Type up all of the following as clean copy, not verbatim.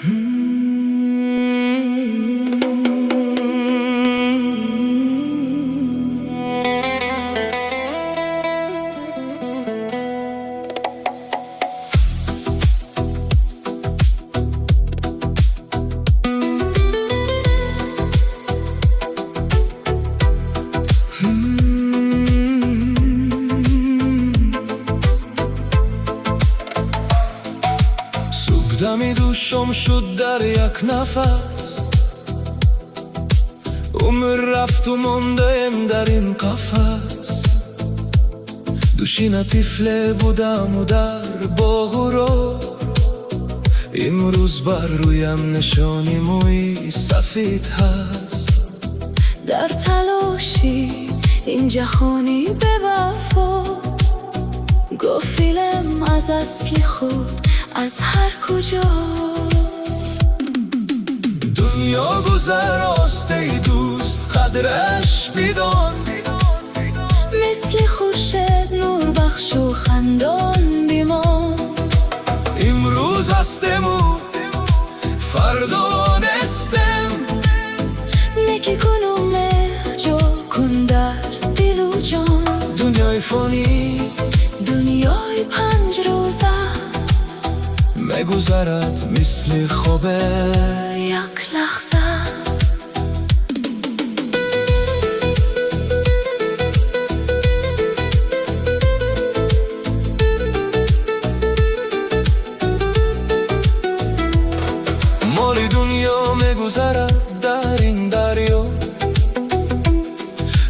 دمی دوشم شد در یک نفس، عمر رفت و ماندم در این قفس. دوشینه طفله بودم و در باغ و رو، امروز بر رویم نشانی موی سفید هست. در تلاشی این جهانی به وفا، گفیلم از اصل خود از هر کجا. دنیا گذراست ای دوست، قدرش بدان. مثل خورشید نور بخش و خندان بیمان. امروز هستم و فردا نستم. نکی کن و مهر جا کن در دل و جان. دنیای فانی، دنیای 5 روزه میگذرد مثل خواب یک لحظه. مال دنیا میگذرد در این دریا،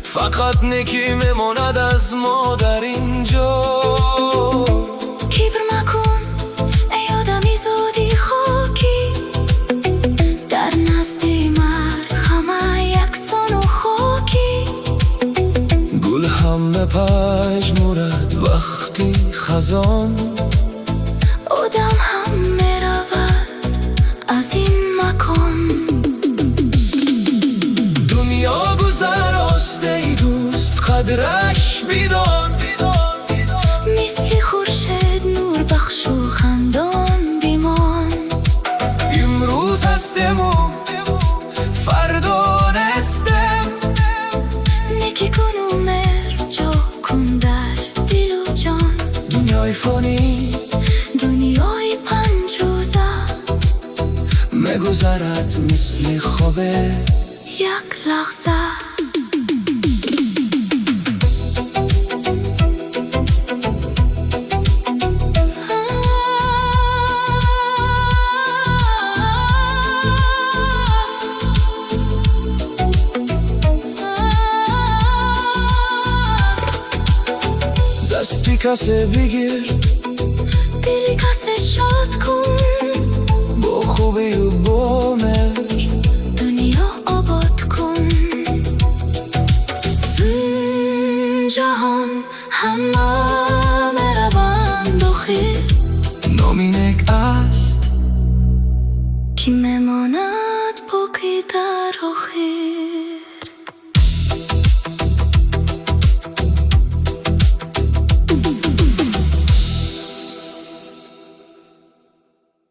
فقط نکی میماند از ما در اینجا. کبر مکن ای آدمی زودی خاکی، در نزد مرگ همه یکسان و خاکی. گل هم پژمرد وقتی خزان، آدم هم میرود از این مکان. دنیا گذراست ای دوست، قدرش بدان. مثل خورشید نور بخش و خندان بیمان. امروز هستم و فردا نستم. نکی کن و مهر جا کن در دل و جان. دنیای فانی، دنیای 5 روزه میگذرد مثل خواب یک لحظه. دستی کسی بگیر، دلی کسی شاد کن. با خوبی و با مهر دنیا آباد کن. زین جهان همه میروند آخر، نامینک است کی میماند باقی در آخر.